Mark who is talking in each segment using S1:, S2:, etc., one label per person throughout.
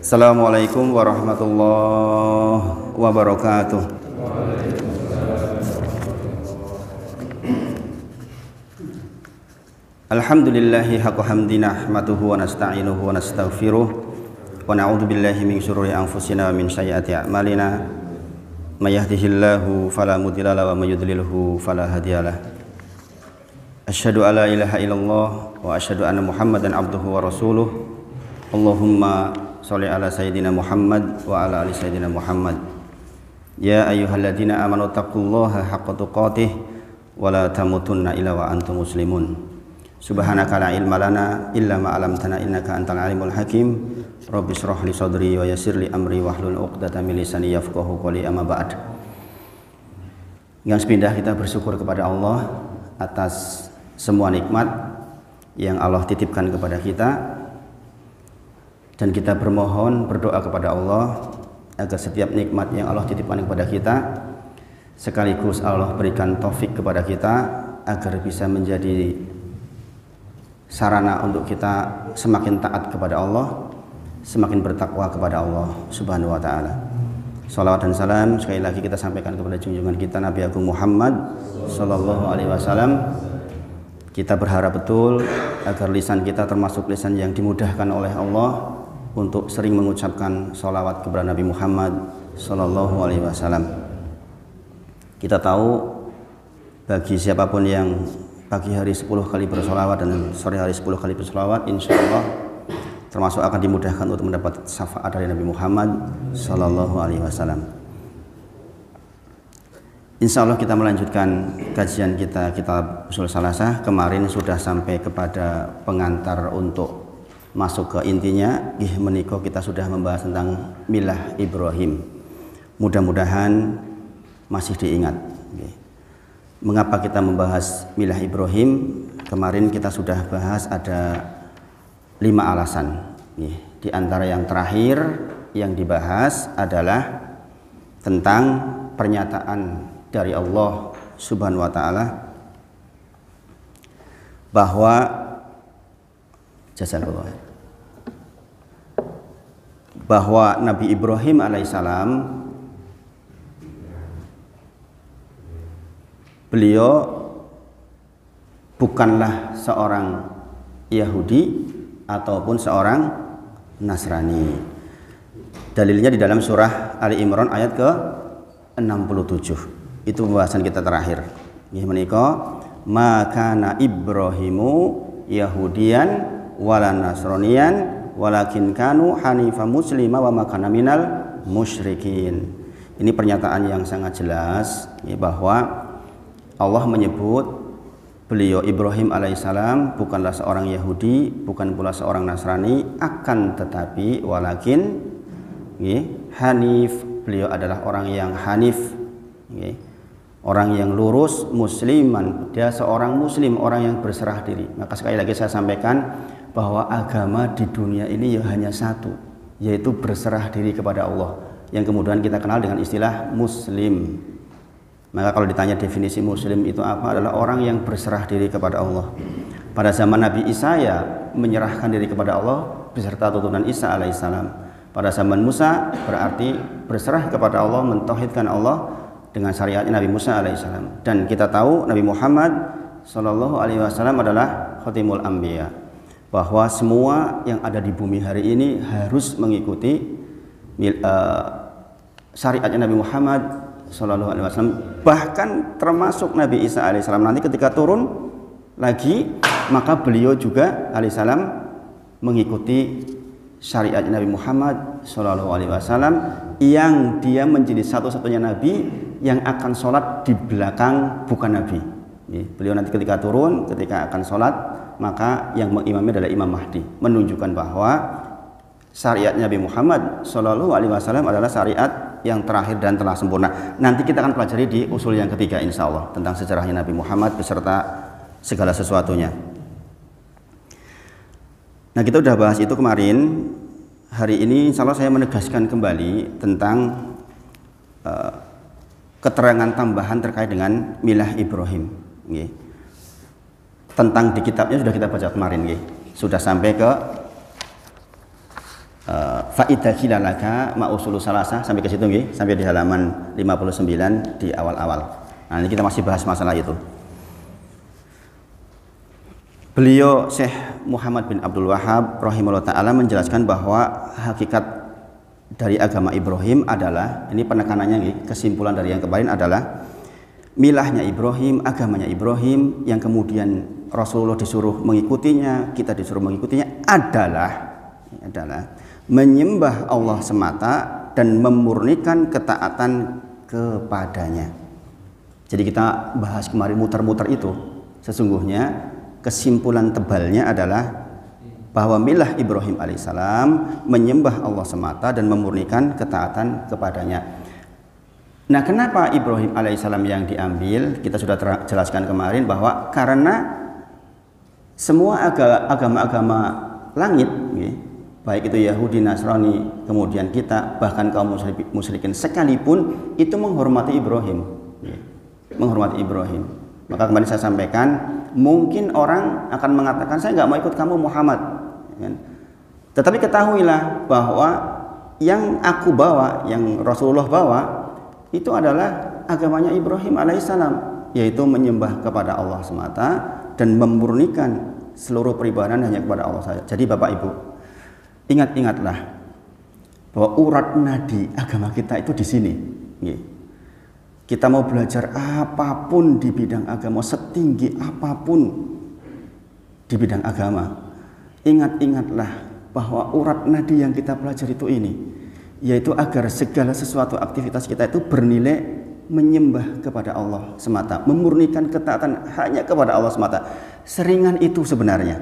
S1: Assalamualaikum warahmatullahi wabarakatuh. Alhamdulillahi haqqa hamdi nahmaduhu wa nasta'inuhu wa nastaghfiruh wa na'udzu billahi min syururi anfusina wa min sayyiati a'malina may yahdihillahu fala mudilla lahu wa may yudlilhu fala hadiyalah. Asyhadu alla ilaha illallah wa asyhadu anna Muhammadan abduhu wa rasuluh. Allahumma sholli ala sayyidina Muhammad wa ala ali sayyidina Muhammad. Ya ayyuhalladzina amanu taqullaha haqqa tuqatih wa la tamutunna illa wa antum muslimun. Subhanaka la ilma lana illa ma 'allamtana innaka antal alimul hakim. Rabbi shrah li sadri wa yassir li amri wahlul 'uqdatam min lisani yafqahu qawli. Amma ba'd. Yang sepindah kita bersyukur kepada Allah atas semua nikmat yang Allah titipkan kepada kita. Dan kita bermohon, berdoa kepada Allah agar setiap nikmat yang Allah titipkan kepada kita sekaligus Allah berikan taufik kepada kita agar bisa menjadi sarana untuk kita semakin taat kepada Allah, semakin bertakwa kepada Allah Subhanahu wa ta'ala. Salawat dan salam sekali lagi kita sampaikan kepada junjungan kita Nabi Agung Muhammad sallallahu alaihi wasallam. Kita berharap betul agar lisan kita termasuk lisan yang dimudahkan oleh Allah untuk sering mengucapkan sholawat kepada Nabi Muhammad sallallahu alaihi wasallam. Kita tahu bagi siapapun yang pagi hari 10 kali bersholawat dan sore hari 10 kali bersholawat, insya Allah termasuk akan dimudahkan untuk mendapat syafaat dari Nabi Muhammad sallallahu alaihi wasallam. Insya Allah kita melanjutkan kajian kita kitab Ushul Salasah. Kemarin sudah sampai kepada pengantar untuk masuk ke intinya. Menika kita sudah membahas tentang milah Ibrahim. Mudah-mudahan masih diingat. Mengapa kita membahas milah Ibrahim? Kemarin kita sudah bahas ada 5 alasan. Di antara yang terakhir yang dibahas adalah tentang pernyataan dari Allah Subhanahu wa ta'ala bahwa Nabi Ibrahim alaihissalam beliau bukanlah seorang Yahudi ataupun seorang Nasrani. Dalilnya di dalam surah Ali Imran ayat ke-67. Itu pembahasan kita terakhir. Menika makana Ibrahimu Yahudian wala Nasronian walakin kanu hanifa muslima wa makana minal musyrikin. Ini pernyataan yang sangat jelas bahwa Allah menyebut beliau Ibrahim alaihissalam bukanlah seorang Yahudi, bukan pula seorang Nasrani, akan tetapi walakin hanif, beliau adalah orang yang hanif, orang yang lurus, musliman, dia seorang muslim, orang yang berserah diri. Maka sekali lagi saya sampaikan bahwa agama di dunia ini hanya satu, yaitu berserah diri kepada Allah, yang kemudian kita kenal dengan istilah muslim. Maka kalau ditanya definisi muslim itu apa, adalah orang yang berserah diri kepada Allah. Pada zaman Nabi Isa ya menyerahkan diri kepada Allah beserta turunan Isa alaihissalam. Pada zaman Musa berarti berserah kepada Allah, mentauhidkan Allah dengan syariatnya Nabi Musa alaihissalam. Dan kita tahu Nabi Muhammad sallallahu alaihi wasallam adalah khatimul anbiya, bahwa semua yang ada di bumi hari ini harus mengikuti syariatnya Nabi Muhammad sallallahu alaihi wasallam. Bahkan termasuk Nabi Isa alaihissalam nanti ketika turun lagi, maka beliau juga alaihissalam mengikuti syariatnya Nabi Muhammad sallallahu alaihi wasallam, yang dia menjadi satu-satunya nabi yang akan sholat di belakang bukan nabi. Beliau nanti ketika turun, ketika akan sholat, maka yang mengimami adalah Imam Mahdi, menunjukkan bahwa syariat Nabi Muhammad sallallahu alaihi wasallam adalah syariat yang terakhir dan telah sempurna. Nanti kita akan pelajari di usul yang ketiga insya Allah tentang sejarahnya Nabi Muhammad beserta segala sesuatunya. Nah, kita sudah bahas itu kemarin. Hari ini insya Allah saya menegaskan kembali tentang keterangan tambahan terkait dengan milah Ibrahim. Tentang di kitabnya sudah kita baca kemarin, sudah sampai ke Faida khilalaka ma'usulu salasah sampai ke situ nggih, sampai di halaman 59 di awal-awal. Nah, ini kita masih bahas masalah itu. Beliau Syekh Muhammad bin Abdul Wahhab rahimahullah taala menjelaskan bahwa hakikat dari agama Ibrahim adalah, ini penekanannya nggih, kesimpulan dari yang kemarin adalah milahnya Ibrahim, agamanya Ibrahim yang kemudian Rasulullah disuruh mengikutinya, kita disuruh mengikutinya adalah menyembah Allah semata dan memurnikan ketaatan kepadanya. Jadi kita bahas kemarin muter-muter itu, sesungguhnya kesimpulan tebalnya adalah bahwa milah Ibrahim alaihissalam menyembah Allah semata dan memurnikan ketaatan kepadanya. Nah, kenapa Ibrahim alaihissalam yang diambil? Kita sudah jelaskan kemarin bahwa karena semua agama-agama langit, baik itu Yahudi, Nasrani, kemudian kita, bahkan kaum musyrikin sekalipun, itu menghormati Ibrahim, menghormati Ibrahim. Maka kemarin saya sampaikan, mungkin orang akan mengatakan saya nggak mau ikut kamu Muhammad, tetapi ketahuilah bahwa yang aku bawa, yang Rasulullah bawa, itu adalah agamanya Ibrahim alaihissalam, yaitu menyembah kepada Allah semata dan memurnikan seluruh peribadahan hanya kepada Allah saja. Jadi Bapak Ibu, ingat-ingatlah bahwa urat nadi agama kita itu di sini. Kita mau belajar apapun di bidang agama, setinggi apapun di bidang agama, ingat-ingatlah bahwa urat nadi yang kita pelajari itu ini, yaitu agar segala sesuatu aktivitas kita itu bernilai menyembah kepada Allah semata, memurnikan ketaatan hanya kepada Allah semata. Seringan itu sebenarnya.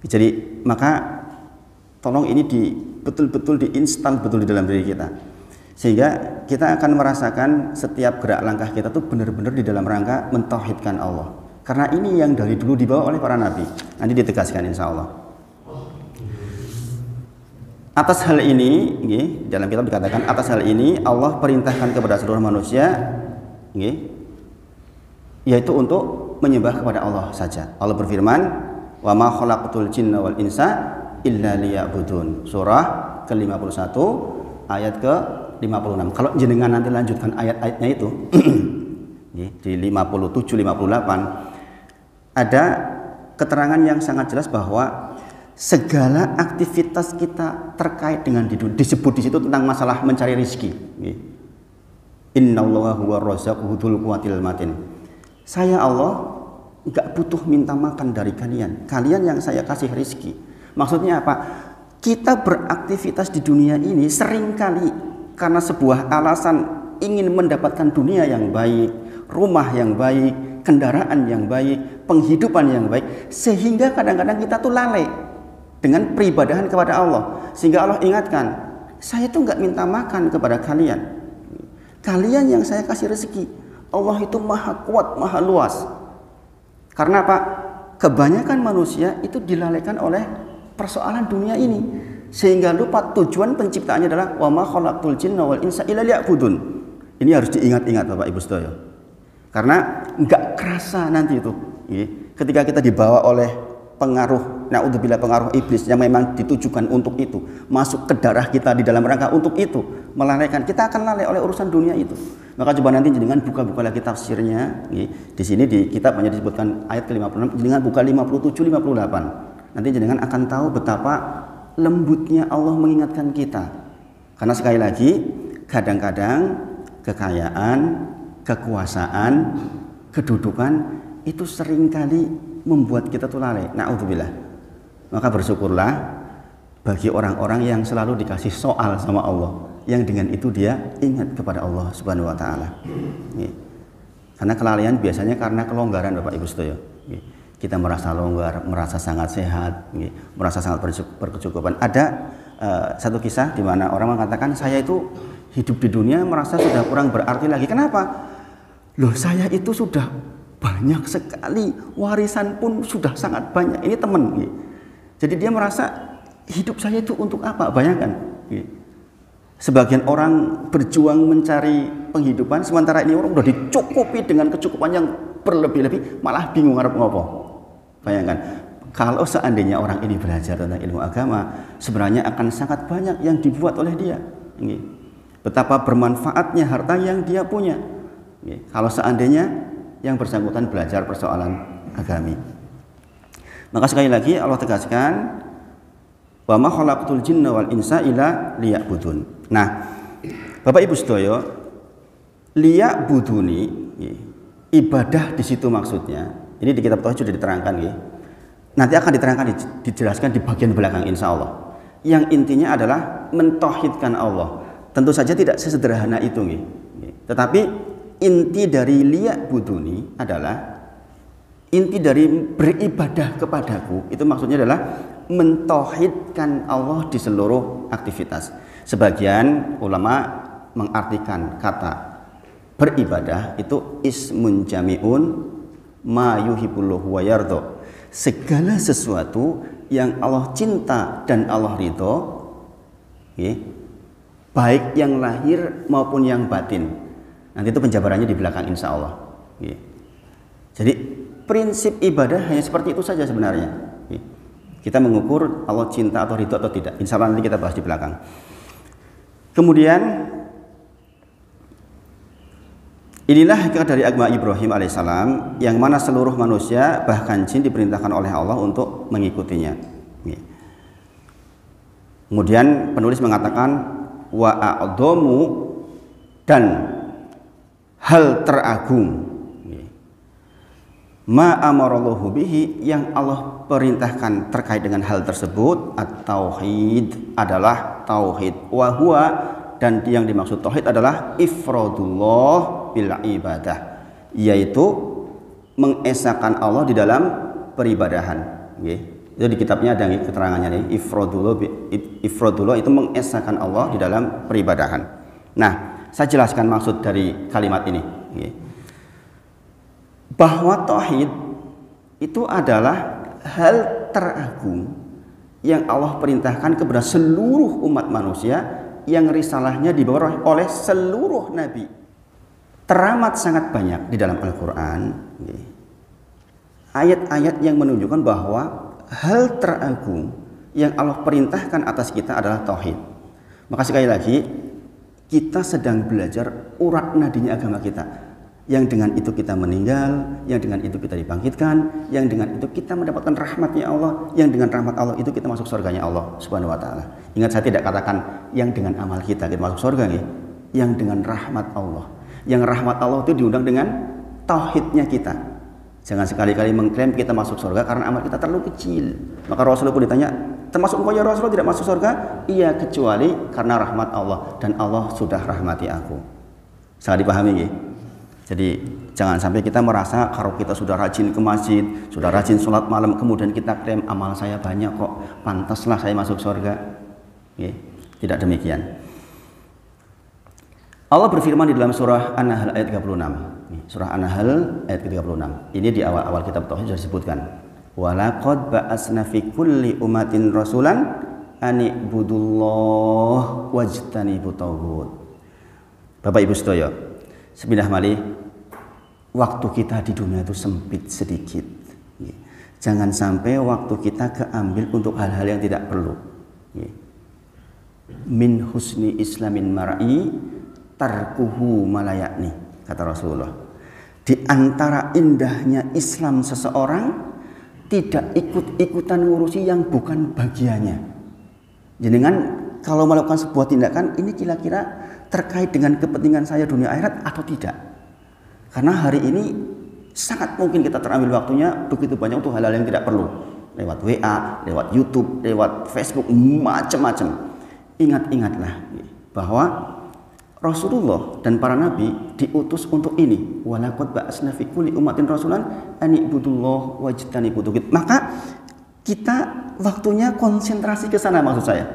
S1: Jadi maka tolong ini betul-betul diinstal betul di dalam diri kita, sehingga kita akan merasakan setiap gerak langkah kita tuh benar-benar di dalam rangka mentauhidkan Allah. Karena ini yang dari dulu dibawa oleh para nabi. Nanti ditegaskan insya Allah. Atas hal ini, dalam kitab dikatakan atas hal ini Allah perintahkan kepada seluruh manusia, yaitu untuk menyembah kepada Allah saja. Allah berfirman, wa ma khalaqtul jinna wal insa illa liya'budun. Surah ke-51 ayat ke-56. Kalau jenengan nanti lanjutkan ayat-ayatnya itu di 57 58 ada keterangan yang sangat jelas bahwa segala aktivitas kita terkait dengan disebut di situ tentang masalah mencari rezeki. Innallaha huwa razzaqu dzul quwwatil matin. Saya Allah enggak butuh minta makan dari kalian. Kalian yang saya kasih rezeki. Maksudnya apa? Kita beraktivitas di dunia ini seringkali karena sebuah alasan ingin mendapatkan dunia yang baik, rumah yang baik, kendaraan yang baik, penghidupan yang baik, sehingga kadang-kadang kita tuh lalai dengan peribadahan kepada Allah, sehingga Allah ingatkan, saya tuh nggak minta makan kepada kalian, kalian yang saya kasih rezeki. Allah itu maha kuat, maha luas. Karena apa? Kebanyakan manusia itu dilalaikan oleh persoalan dunia ini, sehingga lupa tujuan penciptaannya adalah wa ma khalaqtul jinna wal insa illa liya'budun. Ini harus diingat-ingat Bapak Ibu sedaya, karena nggak kerasa nanti itu, ketika kita dibawa oleh pengaruh, naudzubillah, pengaruh iblis yang memang ditujukan untuk itu, masuk ke darah kita di dalam rangka untuk itu, melalaikan kita, akan lalai oleh urusan dunia itu. Maka coba nanti jenengan buka-buka lagi tafsirnya, di sini di kitab hanya disebutkan ayat ke-56, jenengan buka 57 58. Nanti jenengan akan tahu betapa lembutnya Allah mengingatkan kita. Karena sekali lagi, kadang-kadang kekayaan, kekuasaan, kedudukan itu seringkali membuat kita tuh lalai. Na'udzubillah. Maka bersyukurlah bagi orang-orang yang selalu dikasih soal sama Allah, yang dengan itu dia ingat kepada Allah Subhanahu wa taala. Karena kelalaian biasanya karena kelonggaran Bapak Ibu sedaya. Kita merasa longgar, merasa sangat sehat, merasa sangat berkecukupan. Ada satu kisah di mana orang mengatakan, saya itu hidup di dunia merasa sudah kurang berarti lagi. Kenapa? Loh, saya itu sudah banyak sekali, warisan pun sudah sangat banyak. Ini teman. Jadi dia merasa hidup saya itu untuk apa? Bayangkan. Sebagian orang berjuang mencari penghidupan, sementara ini orang sudah dicukupi dengan kecukupan yang berlebih-lebih, malah bingung harap ngopo. Bayangkan. kalau seandainya orang ini belajar tentang ilmu agama, sebenarnya akan sangat banyak yang dibuat oleh dia. Betapa bermanfaatnya harta yang dia punya. Kalau seandainya yang bersangkutan belajar persoalan agami. Maka sekali lagi Allah tegaskan, wa ma khalaqtul jinna wal insa illa liya'budun. Nah, Bapak Ibu sedaya, liya'buduni, ibadah di situ maksudnya. Ini di kitab tauhid sudah diterangkan, nanti akan diterangkan, dijelaskan di bagian belakang insya Allah. Yang intinya adalah mentauhidkan Allah. Tentu saja tidak sesederhana itu, tetapi inti dari liya'buduni adalah inti dari beribadah kepadaku. Itu maksudnya adalah mentauhidkan Allah di seluruh aktivitas. Sebagian ulama mengartikan kata beribadah itu ismun jami'un ma yuhibbullahu wa yardha. Segala sesuatu yang Allah cinta dan Allah ridho, baik yang lahir maupun yang batin. Nanti itu penjabarannya di belakang insya Allah. Jadi prinsip ibadah hanya seperti itu saja sebenarnya. Kita mengukur Allah cinta atau ridho atau tidak. Insya Allah nanti kita bahas di belakang. Kemudian inilah hakikat dari agama Ibrahim alaihissalam, yang mana seluruh manusia bahkan jin diperintahkan oleh Allah untuk mengikutinya. Kemudian penulis mengatakan wa a'dhamu, dan hal teragung, ma amarallahu bihi, yang Allah perintahkan terkait dengan hal tersebut, at-tauhid, adalah tauhid, wa huwa, dan yang dimaksud tauhid adalah ifradullah bil ibadah, yaitu mengesahkan Allah di dalam peribadahan. Itu di kitabnya ada keterangannya nih, ifradullah itu mengesahkan Allah di dalam peribadahan. Nah, saya jelaskan maksud dari kalimat ini, bahwa tauhid itu adalah hal teragung yang Allah perintahkan kepada seluruh umat manusia, yang risalahnya dibawa oleh seluruh nabi. Teramat sangat banyak di dalam Al-Quran ayat-ayat yang menunjukkan bahwa hal teragung yang Allah perintahkan atas kita adalah tauhid. Maka sekali lagi, kita sedang belajar urat nadinya agama kita, yang dengan itu kita meninggal, yang dengan itu kita dibangkitkan, yang dengan itu kita mendapatkan rahmatnya Allah, yang dengan rahmat Allah itu kita masuk surganya Allah Subhanahu wa ta'ala. Ingat, saya tidak katakan yang dengan amal kita masuk surga, yang dengan rahmat Allah. Yang rahmat Allah itu diundang dengan tauhidnya kita. Jangan sekali-kali mengklaim kita masuk surga karena amal kita terlalu kecil. Maka Rasulullah pun ditanya, termasuk engkau ya Rasulullah tidak masuk surga? Iya, kecuali karena rahmat Allah, dan Allah sudah rahmati aku. Sangat dipahami, Jadi jangan sampai kita merasa kalau kita sudah rajin ke masjid, sudah rajin sholat malam, kemudian kita klaim amal saya banyak kok, pantaslah saya masuk surga. Tidak demikian. Allah berfirman di dalam surah An-Nahl ayat 36. Surah An-Nahl ayat 36. Ini di awal-awal kitab tauhid sudah disebutkan. Walaqad ba'asna fi kulli umatin rasulan an ibudullah wajtanibut taghut. Bapak Ibu sedaya, sepindah malih, waktu kita di dunia itu sempit sedikit. Jangan sampai waktu kita keambil untuk hal-hal yang tidak perlu. Min husni islamin mar'i tarkuhu malayakni, kata Rasulullah. Di antara indahnya Islam seseorang, tidak ikut-ikutan ngurusi yang bukan bagiannya. Jenengan kalau melakukan sebuah tindakan, ini kira-kira terkait dengan kepentingan saya dunia akhirat atau tidak? Karena hari ini sangat mungkin kita terambil waktunya begitu banyak untuk hal-hal yang tidak perlu, lewat WA, lewat YouTube, lewat Facebook, macam-macam. Ingat-ingatlah bahwa Rasulullah dan para nabi diutus untuk ini. Walaqad ba'asna fi kulli ummatin rasulan an ibudullah wajtanibut taghut. Maka kita waktunya konsentrasi ke sana, maksud saya.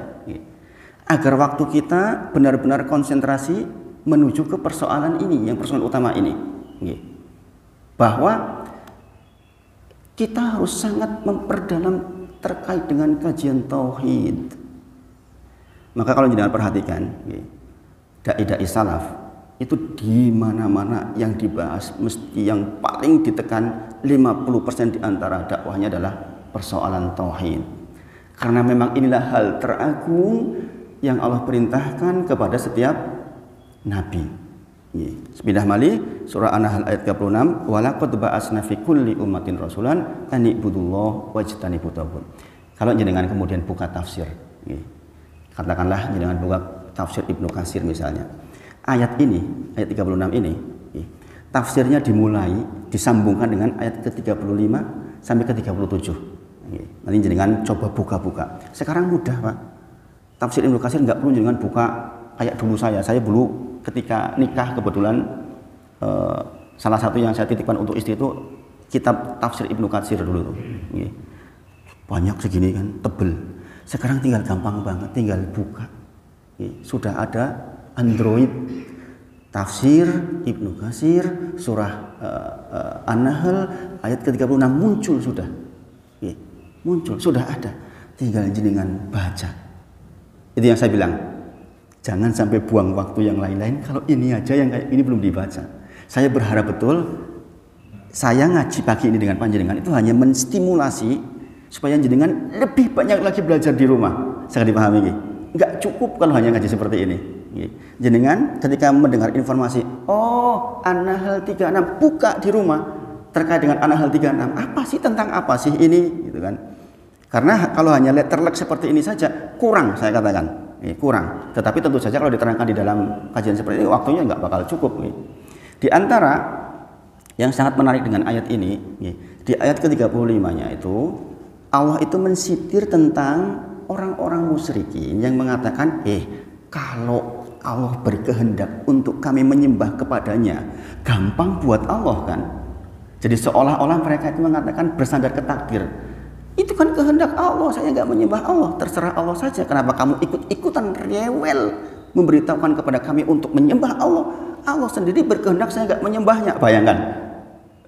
S1: Agar waktu kita benar-benar konsentrasi menuju ke persoalan ini, yang persoalan utama ini. Bahwa kita harus sangat memperdalam terkait dengan kajian tauhid. Maka kalau jangan perhatikan, dai-dai salaf itu di mana-mana yang dibahas mesti yang paling ditekan 50% di antara dakwahnya adalah persoalan tauhid. Karena memang inilah hal teragung yang Allah perintahkan kepada setiap nabi. Sepindah mali surah An-Nahl ayat 36, walaqad ba'asna fi kulli ummatin rasulan an ibudullah wajtanibut taghut. Kalau jenengan kemudian buka tafsir, katakanlah jenengan buka tafsir Ibnu Katsir misalnya. Ayat ini, ayat 36 ini, tafsirnya dimulai disambungkan dengan ayat ke-35 sampai ke-37. Nanti jenengan coba buka-buka. Sekarang mudah, Pak. Tafsir Ibnu Katsir nggak perlu jenengan buka kayak dulu saya. Saya dulu ketika nikah kebetulan salah satu yang saya titipkan untuk istri itu kitab tafsir Ibnu Katsir dulu tuh. Banyak segini kan, tebel. Sekarang tinggal gampang banget, tinggal buka. Sudah ada Android tafsir Ibnu Katsir surah An-Nahl ayat ke-36 muncul sudah. Muncul, sudah ada. Tinggal jenengan baca. Itu yang saya bilang. Jangan sampai buang waktu yang lain-lain kalau ini aja yang kayak ini belum dibaca. Saya berharap betul saya ngaji pagi ini dengan panjenengan itu hanya menstimulasi supaya jenengan lebih banyak lagi belajar di rumah. Saya dipahami ini. Enggak cukup kalau hanya ngaji seperti ini. Jenengan ketika mendengar informasi, oh An-Nahl 36 buka di rumah terkait dengan An-Nahl 36. Apa sih tentang apa sih ini gitu kan? Karena kalau hanya letterlek seperti ini saja kurang saya katakan. Kurang, tetapi tentu saja kalau diterangkan di dalam kajian seperti ini waktunya nggak bakal cukup. Di antara yang sangat menarik dengan ayat ini, di ayat ke-35-nya itu Allah itu mensitir tentang orang-orang musyrikin yang mengatakan, kalau Allah berkehendak untuk kami menyembah kepadanya, gampang buat Allah kan. Jadi seolah-olah mereka itu mengatakan bersandar ke takdir. Itu kan kehendak Allah, saya nggak menyembah Allah, terserah Allah saja. Kenapa kamu ikut-ikutan rewel memberitahukan kepada kami untuk menyembah Allah? Allah sendiri berkehendak saya nggak menyembahnya. Bayangkan,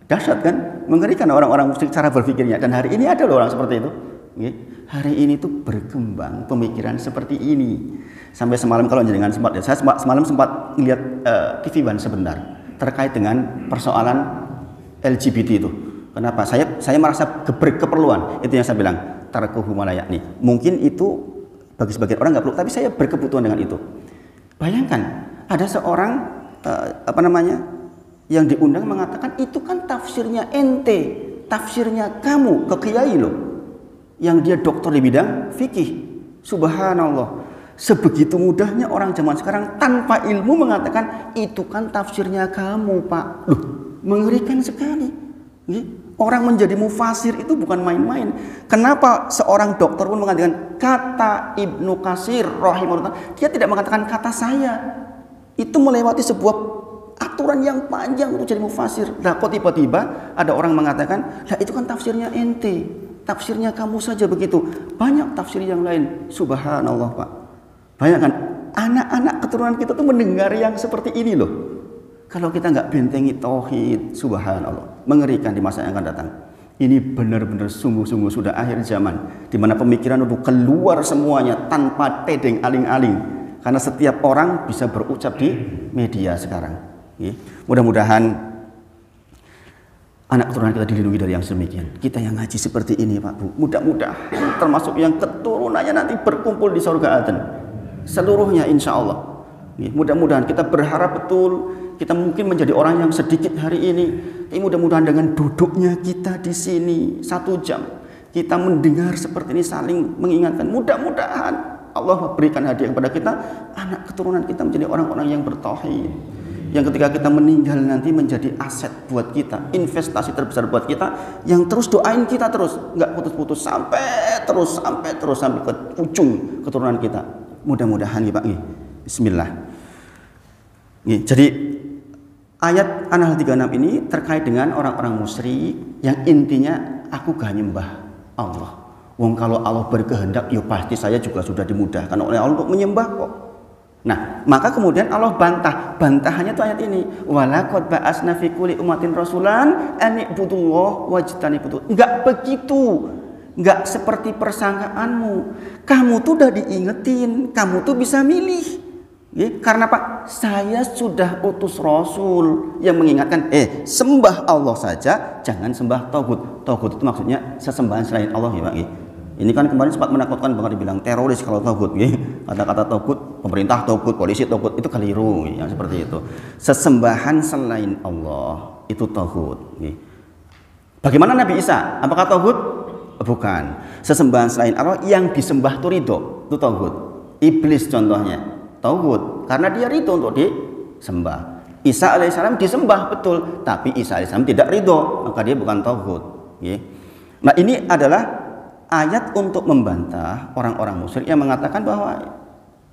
S1: dahsyat kan, mengerikan orang-orang musyrik cara berpikirnya. Dan hari ini ada loh orang seperti itu. Hari ini tuh berkembang pemikiran seperti ini. Sampai semalam kalau jenengan sempat, saya semalam sempat lihat TV One sebentar terkait dengan persoalan LGBT itu. Kenapa? Saya merasa berkeperluan. Itu yang saya bilang, tarkuhu malayakni. Mungkin itu bagi sebagian orang nggak perlu, tapi saya berkebutuhan dengan itu. Bayangkan, ada seorang yang diundang mengatakan itu kan tafsirnya ente, tafsirnya kamu ke kiai loh, yang dia doktor di bidang fikih. Subhanallah, sebegitu mudahnya orang zaman sekarang tanpa ilmu mengatakan itu kan tafsirnya kamu, Pak. Loh, mengerikan sekali. Orang menjadi mufasir itu bukan main-main. Kenapa seorang dokter pun mengatakan kata Ibnu Katsir rahimahullah, dia tidak mengatakan kata saya. Itu melewati sebuah aturan yang panjang untuk jadi mufasir. Nah, kok tiba-tiba ada orang mengatakan, lah itu kan tafsirnya ente, tafsirnya kamu saja begitu. Banyak tafsir yang lain. Subhanallah, Pak. Bayangkan, anak-anak keturunan kita tuh mendengar yang seperti ini loh. Kalau kita nggak bentengi tauhid, subhanallah, mengerikan di masa yang akan datang. Ini benar-benar sungguh-sungguh sudah akhir zaman, di mana pemikiran itu keluar semuanya tanpa tedeng aling-aling, karena setiap orang bisa berucap di media sekarang. Mudah-mudahan anak keturunan kita dilindungi dari yang demikian. Kita yang ngaji seperti ini, Pak Bu, mudah-mudahan termasuk yang keturunannya nanti berkumpul di surga Aden, seluruhnya insya Allah. Mudah-mudahan kita berharap betul kita mungkin menjadi orang yang sedikit hari ini, tapi mudah-mudahan dengan duduknya kita di sini 1 jam, kita mendengar seperti ini saling mengingatkan. Mudah-mudahan Allah berikan hadiah kepada kita, anak keturunan kita menjadi orang-orang yang bertauhid, yang ketika kita meninggal nanti menjadi aset buat kita, investasi terbesar buat kita, yang terus doain kita terus, nggak putus-putus sampai ke ujung keturunan kita. Mudah-mudahan ya Pak. Bismillah. Jadi ayat An-Nahl 36 ini terkait dengan orang-orang musyrik yang intinya aku gak nyembah Allah. Wong kalau Allah berkehendak, ya pasti saya juga sudah dimudahkan oleh Allah untuk menyembah kok. Nah, maka kemudian Allah bantahannya itu ayat ini. Walaqad ba'asna fi kulli ummatin rasulan an i'budullah wajtanibut. Enggak begitu. Enggak seperti persangkaanmu. Kamu tuh udah diingetin, kamu tuh bisa milih. Karena apa? Saya sudah utus Rasul yang mengingatkan, sembah Allah saja, jangan sembah Tauhid. Tauhid itu maksudnya sesembahan selain Allah ya Pak. Ini kan kemarin sempat menakutkan banget, dibilang teroris kalau Tauhid. Kata-kata Tauhid, pemerintah Tauhid, polisi Tauhid, itu keliru yang seperti itu. Sesembahan selain Allah itu Tauhid. Bagaimana Nabi Isa? Apakah Tauhid? Bukan. Sesembahan selain Allah yang disembah itu ridho, itu Tauhid. Iblis contohnya Tauhid, karena dia ridho untuk disembah. Isa alaihissalam disembah betul, tapi Isa alaihissalam tidak ridho, maka dia bukan Tauhid. Nah, ini adalah ayat untuk membantah orang-orang musyrik yang mengatakan bahwa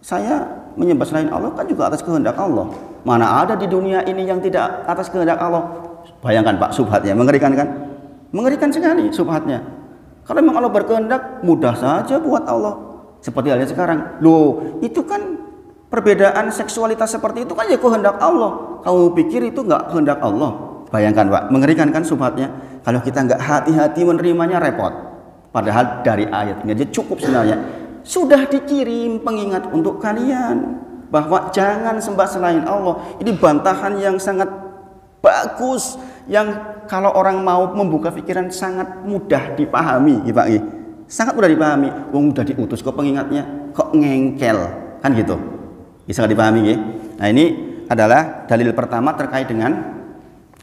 S1: saya menyembah selain Allah kan juga atas kehendak Allah. Mana ada di dunia ini yang tidak atas kehendak Allah? Bayangkan Pak, subhatnya mengerikan kan? Mengerikan sekali subhatnya. Kalau memang Allah berkehendak, mudah saja buat Allah. Seperti halnya sekarang. Loh, itu kan perbedaan seksualitas seperti itu kan ya kehendak Allah. Kamu pikir itu nggak kehendak Allah? Bayangkan Pak, mengerikan kan subhatnya. Kalau kita nggak hati-hati menerimanya repot. Padahal dari ayat ini aja cukup sebenarnya. Sudah dikirim pengingat untuk kalian bahwa jangan sembah selain Allah. Ini bantahan yang sangat bagus, yang kalau orang mau membuka pikiran sangat mudah dipahami, ya Pak. Sangat mudah dipahami. Wong udah diutus kok pengingatnya, kok ngengkel, kan gitu. Bisa dipahami ya? Nah, ini adalah dalil pertama terkait dengan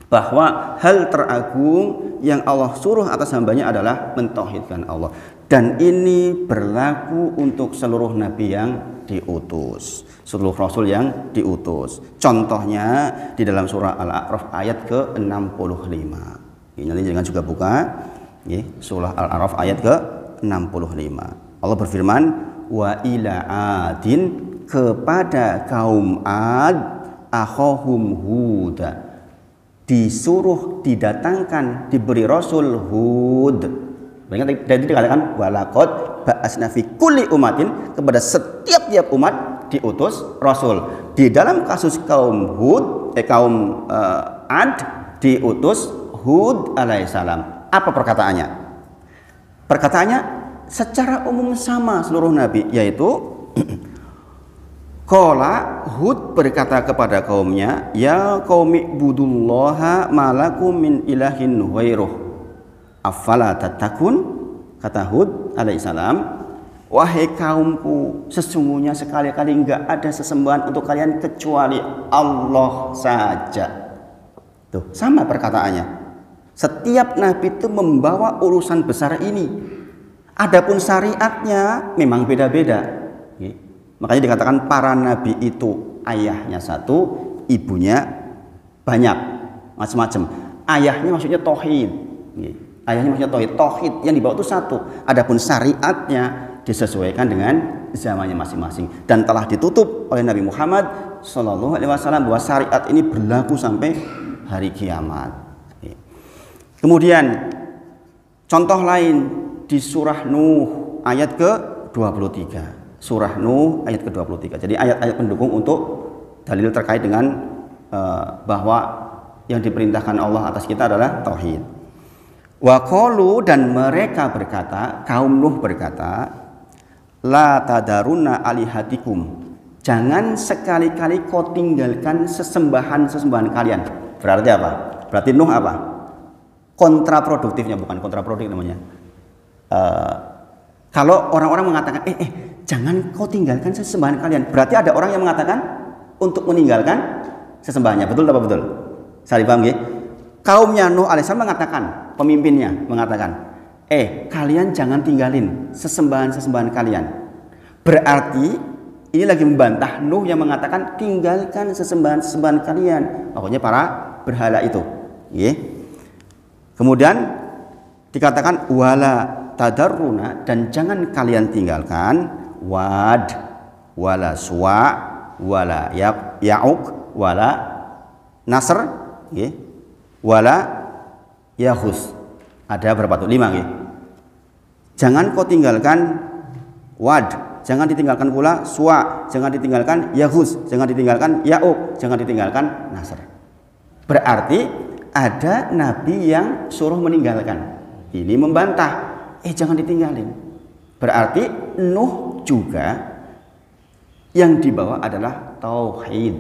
S1: bahwa hal teragung yang Allah suruh atas hambanya adalah mentauhidkan Allah, dan ini berlaku untuk seluruh nabi yang diutus, seluruh rasul yang diutus. Contohnya di dalam surah Al-A'raf ayat ke-65. Ini jangan juga buka ya, surah Al-A'raf ayat ke-65. Allah berfirman, wa ila adin, kepada kaum Ad akhahum Huda, disuruh didatangkan, diberi Rasul Hud. Jadi dikatakan walaqad ba'asna fi kulli umatin, kepada setiap umat diutus Rasul. Di dalam kasus kaum Hud, kaum Ad diutus Hud alaihissalam. Apa perkataannya? Perkataannya secara umum sama seluruh nabi, yaitu Qala, Hud berkata kepada kaumnya, ya qaumi budullaha malakum min ilahin ghairuh afala tatakun. Kata Hud alaihissalam, wahai kaumku, sesungguhnya sekali-kali enggak ada sesembahan untuk kalian kecuali Allah saja. Tuh, sama perkataannya. Setiap nabi itu membawa urusan besar ini. Adapun syariatnya memang beda-beda. Makanya dikatakan para nabi itu ayahnya satu, ibunya banyak, macam-macam. Ayahnya maksudnya tauhid. Ayahnya maksudnya tauhid. Tauhid yang dibawa itu satu. Adapun syariatnya disesuaikan dengan zamannya masing-masing, dan telah ditutup oleh Nabi Muhammad SAW bahwa syariat ini berlaku sampai hari kiamat. Kemudian contoh lain di surah Nuh ayat ke-23. Surah Nuh ayat ke-23. Jadi ayat-ayat pendukung untuk dalil terkait dengan bahwa yang diperintahkan Allah atas kita adalah tauhid. Wa qalu, dan mereka berkata, kaum Nuh berkata, la tadaruna alihatikum, jangan sekali-kali kau tinggalkan sesembahan-sesembahan kalian. Berarti apa? Berarti Nuh apa? Kontraproduktifnya, bukan kontraproduktif namanya. Kalau orang-orang mengatakan jangan kau tinggalkan sesembahan kalian, berarti ada orang yang mengatakan untuk meninggalkan sesembahannya. Betul apa betul? Saya paham ya? Kaumnya Nuh alaihissalam mengatakan, pemimpinnya mengatakan, kalian jangan tinggalin sesembahan-sesembahan kalian. Berarti ini lagi membantah Nuh yang mengatakan tinggalkan sesembahan-sesembahan kalian, pokoknya para berhala itu. Kemudian dikatakan wala tadarruna, dan jangan kalian tinggalkan Wad, wala Suwa, wala Ya'uq, wala Nasr, wala Yahus. Ada berapa tuh? 5. Jangan kau tinggalkan Wad, jangan ditinggalkan pula Suwa, jangan ditinggalkan Yahus, jangan ditinggalkan Ya'uq, jangan ditinggalkan Nasr. Berarti ada nabi yang suruh meninggalkan. Ini membantah, jangan ditinggalin. Berarti Nuh juga yang dibawa adalah tauhid.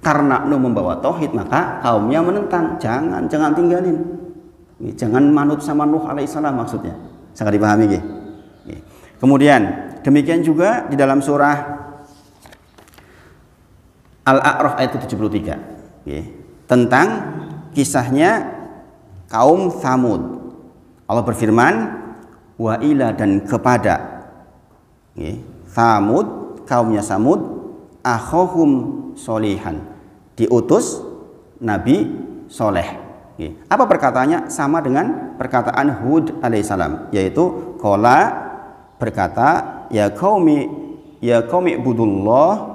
S1: Karena Nuh membawa tauhid, maka kaumnya menentang, jangan tinggalin. Jangan manut sama Nuh alaihissalam maksudnya. Sangat dipahami nggih. Kemudian demikian juga di dalam surah Al-A'raf ayat 73 tentang kisahnya kaum Tsamud. Allah berfirman, wa ila, dan kepada Tsamud, kaumnya Tsamud, akhahum solihan, diutus Nabi Soleh. Apa perkataannya? Sama dengan perkataan Hud alaihissalam, yaitu qala, berkata, ya qaumi ibudullah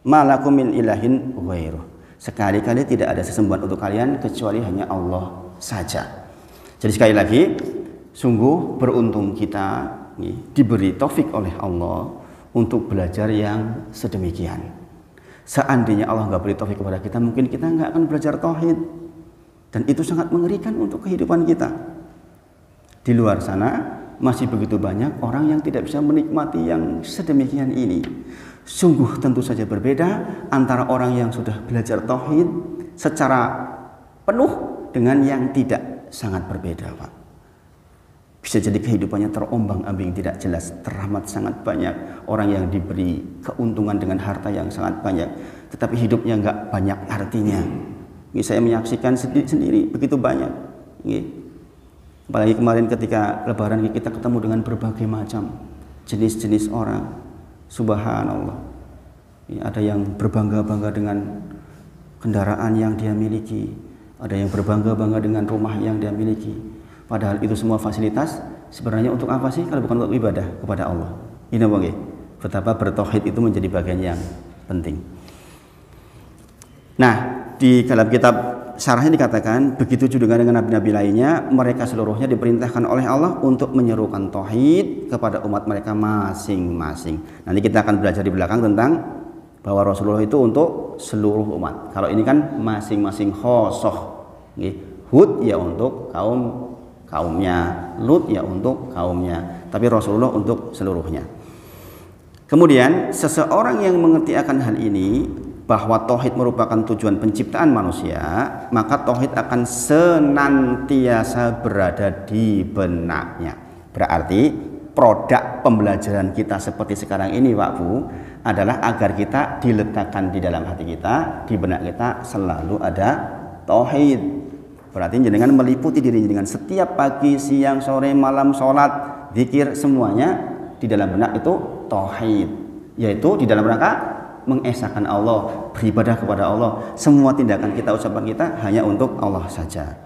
S1: ma lakum min ilahin ghairuh. Sekali-kali tidak ada sesembahan untuk kalian kecuali hanya Allah saja. Jadi sekali lagi, sungguh beruntung kita diberi taufik oleh Allah untuk belajar yang sedemikian. Seandainya Allah nggak beri taufik kepada kita, mungkin kita nggak akan belajar tauhid. Dan itu sangat mengerikan untuk kehidupan kita. Di luar sana masih begitu banyak orang yang tidak bisa menikmati yang sedemikian ini. Sungguh tentu saja berbeda antara orang yang sudah belajar tauhid secara penuh dengan yang tidak, sangat berbeda, Pak. Bisa jadi kehidupannya terombang-ambing, tidak jelas, teramat sangat banyak orang yang diberi keuntungan dengan harta yang sangat banyak, tetapi hidupnya nggak banyak artinya. Saya menyaksikan sendiri begitu banyak. Apalagi kemarin ketika Lebaran kita ketemu dengan berbagai macam jenis-jenis orang. Subhanallah. Ada yang berbangga-bangga dengan kendaraan yang dia miliki, ada yang berbangga-bangga dengan rumah yang dia miliki. Padahal itu semua fasilitas sebenarnya untuk apa sih kalau bukan untuk ibadah kepada Allah? Ini apa? Betapa bertauhid itu menjadi bagian yang penting. Nah, di dalam kitab syarahnya dikatakan, begitu juga dengan nabi-nabi lainnya, mereka seluruhnya diperintahkan oleh Allah untuk menyerukan tauhid kepada umat mereka masing-masing. Nanti kita akan belajar di belakang tentang bahwa Rasulullah itu untuk seluruh umat. Kalau ini kan masing-masing khosoh. Hud ya untuk kaumnya, Lut ya untuk kaumnya, tapi Rasulullah untuk seluruhnya. Kemudian seseorang yang mengerti akan hal ini, bahwa tauhid merupakan tujuan penciptaan manusia, maka tauhid akan senantiasa berada di benaknya. Berarti produk pembelajaran kita seperti sekarang ini, Pak Bu, adalah agar kita diletakkan di dalam hati kita, di benak kita selalu ada tauhid. Berarti jenengan meliputi diri dengan setiap pagi, siang, sore, malam, sholat, zikir, semuanya di dalam benak itu tauhid, yaitu di dalam rangka mengesahkan Allah, beribadah kepada Allah. Semua tindakan kita, ucapan kita hanya untuk Allah saja.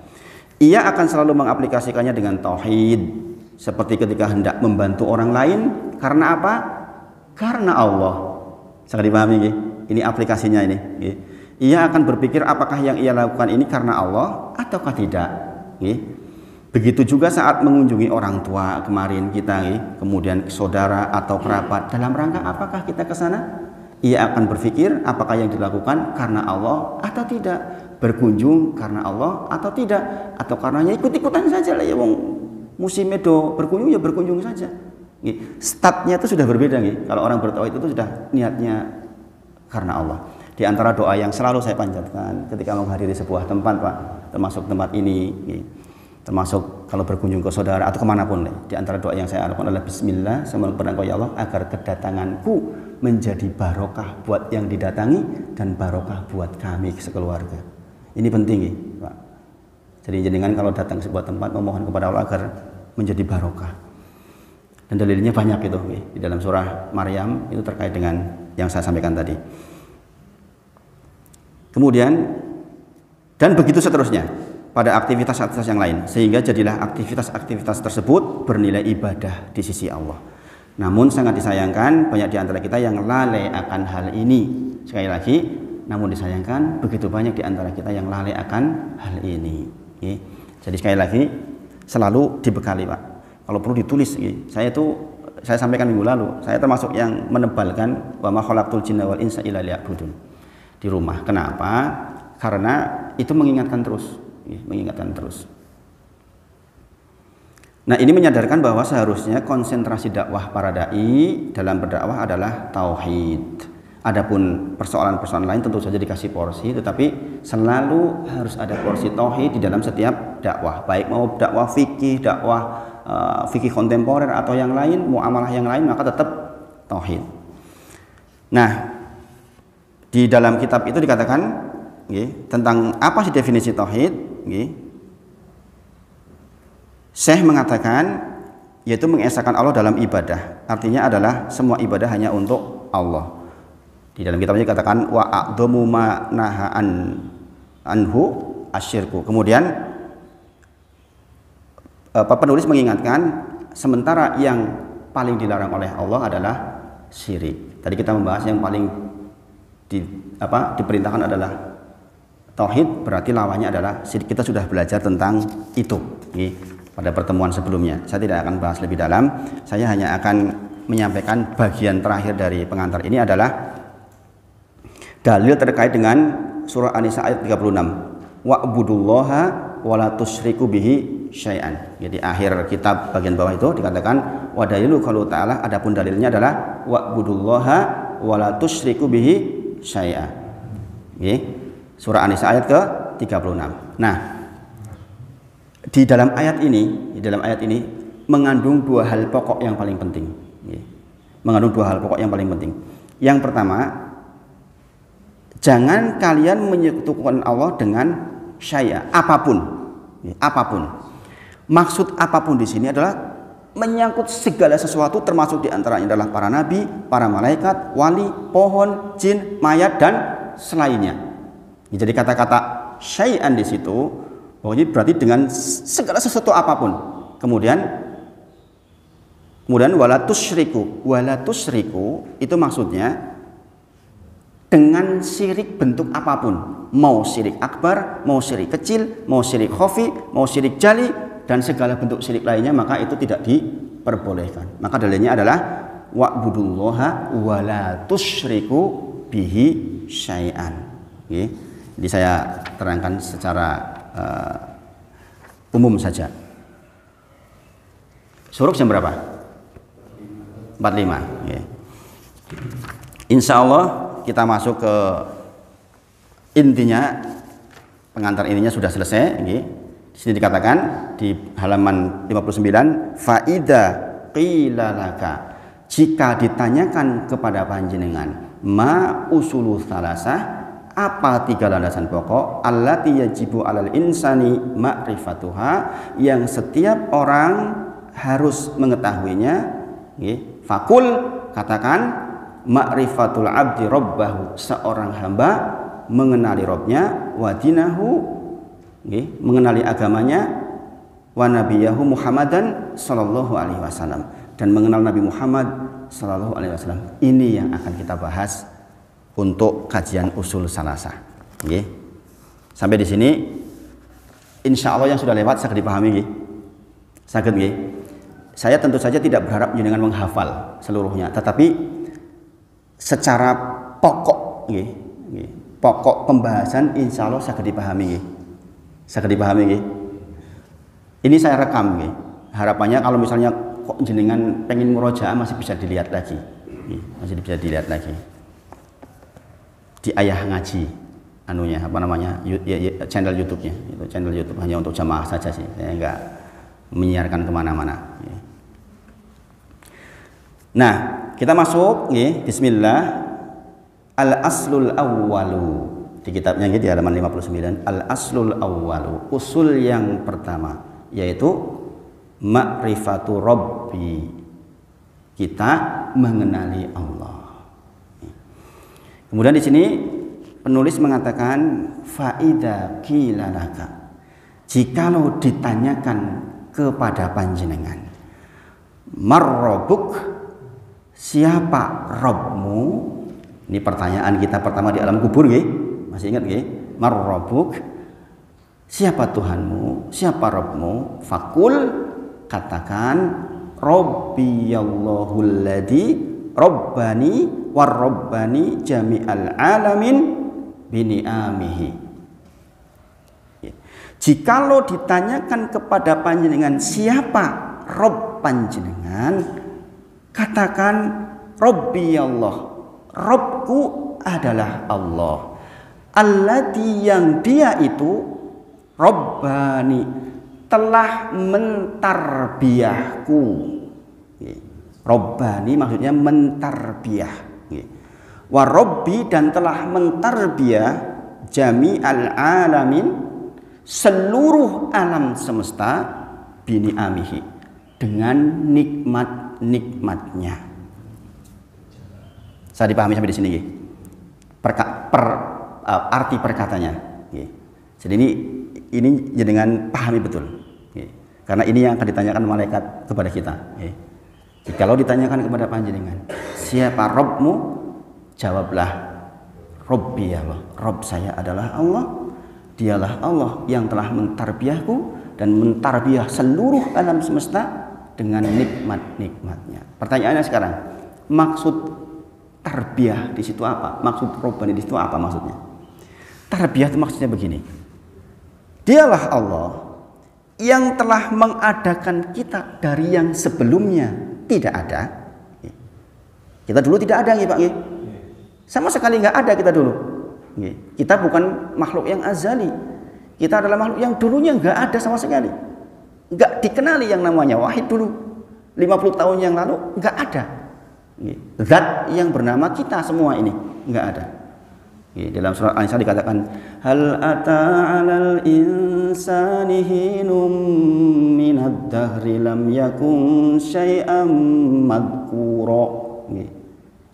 S1: Ia akan selalu mengaplikasikannya dengan tauhid, seperti ketika hendak membantu orang lain. Karena apa? Karena Allah. Sangat dipahami nggih? Ini aplikasinya ini. Ia akan berpikir apakah yang ia lakukan ini karena Allah ataukah tidak. Begitu juga saat mengunjungi orang tua kemarin kita, kemudian saudara atau kerabat, dalam rangka apakah kita ke sana? Ia akan berpikir apakah yang dilakukan karena Allah atau tidak, berkunjung karena Allah atau tidak, atau karenanya ikut-ikutan saja lah ya, wong musim do berkunjung ya berkunjung saja. Startnya itu sudah berbeda nih. Kalau orang bertauhid itu sudah niatnya karena Allah. Di antara doa yang selalu saya panjatkan ketika menghadiri sebuah tempat, Pak, termasuk tempat ini, termasuk kalau berkunjung ke saudara atau kemanapun, di antara doa yang saya lakukan adalah Bismillah, semoga berdoa ya Allah agar kedatanganku menjadi barokah buat yang didatangi dan barokah buat kami sekeluarga. Ini penting, Pak. Jadi jenengan kalau datang ke sebuah tempat memohon kepada Allah agar menjadi barokah. Dan dalilnya banyak itu di dalam surah Maryam, itu terkait dengan yang saya sampaikan tadi. Kemudian dan begitu seterusnya pada aktivitas-aktivitas yang lain, sehingga jadilah aktivitas-aktivitas tersebut bernilai ibadah di sisi Allah. Namun sangat disayangkan banyak di antara kita yang lalai akan hal ini. Sekali lagi, namun disayangkan begitu banyak di antara kita yang lalai akan hal ini. Jadi sekali lagi selalu dibekali, Pak. Kalau perlu ditulis. Saya sampaikan minggu lalu, saya termasuk yang menebalkan wa ma khalaqtul jinna wal insa illa liya'budun di rumah. Kenapa? Karena itu mengingatkan terus. Nah, ini menyadarkan bahwa seharusnya konsentrasi dakwah para dai dalam berdakwah adalah tauhid. Adapun persoalan-persoalan lain tentu saja dikasih porsi, tetapi selalu harus ada porsi tauhid di dalam setiap dakwah, baik mau dakwah fikih kontemporer atau yang lain, muamalah yang lain, maka tetap tauhid. Nah, di dalam kitab itu dikatakan tentang apa sih definisi tauhid. Syekh mengatakan yaitu mengesahkan Allah dalam ibadah. Artinya adalah semua ibadah hanya untuk Allah. Di dalam kitabnya dikatakan wa a'dhamu ma naha anhu asyirku. Kemudian penulis mengingatkan sementara yang paling dilarang oleh Allah adalah syirik. Tadi kita membahas yang paling diperintahkan adalah tauhid, berarti lawannya adalah syirik. Kita sudah belajar tentang itu pada pertemuan sebelumnya. Saya tidak akan bahas lebih dalam. Saya hanya akan menyampaikan bagian terakhir dari pengantar ini adalah dalil terkait dengan surah An-Nisa ayat 36. Wa'budullaha wa la tusyriku bihi syai'an. Jadi akhir kitab bagian bawah itu dikatakan wa dalilu qaulu ta'ala, adapun dalilnya adalah wa'budullaha wa la tusyriku bihi syai'an. Surah An-Nisa ayat ke-36. Nah, di dalam ayat ini mengandung dua hal pokok yang paling penting. Yang pertama, jangan kalian menyekutukan Allah dengan syai'a, apapun. Maksud apapun di sini adalah menyangkut segala sesuatu, termasuk diantaranya adalah para nabi, para malaikat, wali, pohon, jin, mayat dan selainnya. Jadi kata-kata syai'an di situ berarti dengan segala sesuatu apapun. Kemudian wala tusyriku itu maksudnya dengan syirik bentuk apapun, mau syirik akbar, mau syirik kecil, mau syirik khafi, mau syirik jali, dan segala bentuk syirik lainnya, maka itu tidak diperbolehkan. Maka dalilnya adalah wa'budullaha wa la tusyriku bihi syai'an. Jadi saya terangkan secara umum saja. Suruk jam berapa? 45. Insya Allah kita masuk ke intinya, pengantar ininya sudah selesai. Di sini dikatakan di halaman 59, faida qila laka, jika ditanyakan kepada panjenengan ma usulu salasah, apa tiga landasan pokok, allati yajibu alal insani ma'rifatuha, yang setiap orang harus mengetahuinya. Fakul, katakan, ma'rifatul abdi rabbahu, seorang hamba mengenali Rabbnya, wa dinahu, mengenali agamanya, wa nabiyahu Muhammadan sallallahu alaihi wasallam, dan mengenal Nabi Muhammad sallallahu alaihi wasallam. Ini yang akan kita bahas untuk kajian usul salasah. Sampai di sini insya Allah yang sudah lewat saged dipahami. Saged nggih. Saya tentu saja tidak berharap jenengan menghafal seluruhnya, tetapi secara pokok pokok pembahasan insya Allah saged dipahami. Ini saya rekam. Harapannya kalau misalnya kok jenengan pengen murojaah masih bisa dilihat lagi. Di ayah ngaji channel YouTube-nya, itu channel YouTube hanya untuk jamaah saja sih, saya enggak menyiarkan kemana-mana. Nah, kita masuk bismillah, al-aslul awwalu, di kitabnya di halaman 59, al-aslul awwalu, usul yang pertama, yaitu ma'rifatu rabbi, kita mengenali Allah. Kemudian di sini penulis mengatakan faida qila laka, jikalau ditanyakan kepada panjenengan, marrobuk, siapa Rabbmu? Ini pertanyaan kita pertama di alam kubur, masih ingat marrobuk, siapa Tuhanmu, siapa Rabbmu? Fakul, katakan, Rabbiyallahul ladzi Rabbani warrabbani jami'al alamin bini'amihi. Jikalau ditanyakan kepada panjenengan siapa Rabb panjenengan, katakan Rabbi Allah, Robku adalah Allah. Alladzi yang dia itu Robbani telah mentarbiyahku. Robbani maksudnya mentarbiyah. Wa Robbi dan telah mentarbiyah jami'al alamin seluruh alam semesta bini amihi dengan nikmat-nikmatnya. Saya dipahami sampai di sini, arti perkatanya. Jadi ini dengan pahami betul. Karena ini yang akan ditanyakan malaikat kepada kita. Kalau ditanyakan kepada panjenengan, siapa Robmu? Jawablah, Robbi ya Allah. Rob saya adalah Allah. Dialah Allah yang telah mentarbiyahku dan mentarbiyah seluruh alam semesta dengan nikmat-nikmatnya. Pertanyaannya sekarang, maksud tarbiyah di situ apa? Maksud Robbani di situ apa maksudnya? Tarbiyah itu maksudnya begini. Dialah Allah yang telah mengadakan kita dari yang sebelumnya tidak ada. Kita dulu tidak ada, Pak. Sama sekali nggak ada kita dulu. Kita bukan makhluk yang azali. Kita adalah makhluk yang dulunya nggak ada sama sekali. Nggak dikenali yang namanya wahid dulu. 50 tahun yang lalu nggak ada. Zat yang bernama kita semua ini nggak ada. Dalam surat An-Nisa dikatakan hal ata 'alal insani hinum minad dahri lam yakun syai'am madhkura.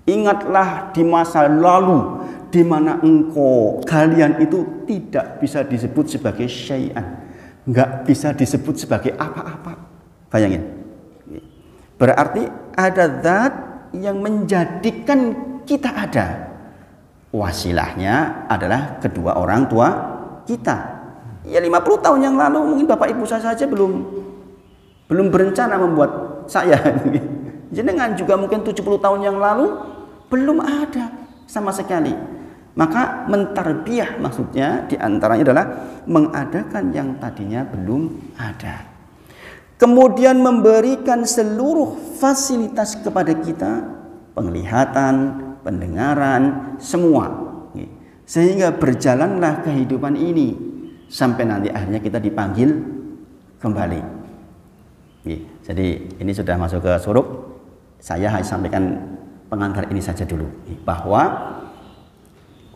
S1: Ingatlah di masa lalu di mana kalian itu tidak bisa disebut sebagai syai'an, nggak bisa disebut sebagai apa-apa. Bayangin. Berarti ada zat yang menjadikan kita ada. Wasilahnya adalah kedua orang tua kita. Ya 50 tahun yang lalu mungkin bapak ibu saya saja belum berencana membuat saya. Jenengan juga mungkin 70 tahun yang lalu belum ada sama sekali. Maka mentarbiyah maksudnya diantaranya adalah mengadakan yang tadinya belum ada. Kemudian memberikan seluruh fasilitas kepada kita, penglihatan, pendengaran, semua. Sehingga berjalanlah kehidupan ini sampai nanti akhirnya kita dipanggil kembali. Jadi ini sudah masuk ke suruh. Saya hanya sampaikan pengantar ini saja dulu, bahwa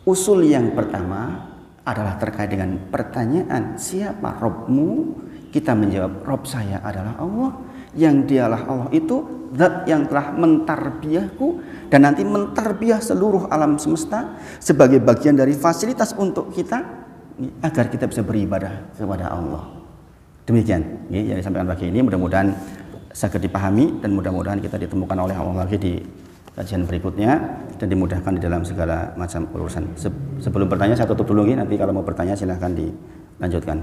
S1: usul yang pertama adalah terkait dengan pertanyaan siapa Robmu. Kita menjawab Rob saya adalah Allah, yang dialah Allah itu zat yang telah mentarbiyahku dan nanti mentarbiyah seluruh alam semesta sebagai bagian dari fasilitas untuk kita agar kita bisa beribadah kepada Allah. Demikian yang disampaikan pagi ini, mudah-mudahan sangat dipahami dan mudah-mudahan kita ditemukan oleh Allah lagi di kajian berikutnya dan dimudahkan di dalam segala macam urusan. Sebelum bertanya saya tutup dulu, nanti kalau mau bertanya silahkan dilanjutkan.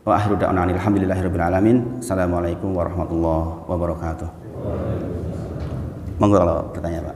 S1: Wa akhiru da'wana alhamdulillahirabbil alamin. Assalamualaikum warahmatullahi wabarakatuh. Monggo kalau bertanya, Pak.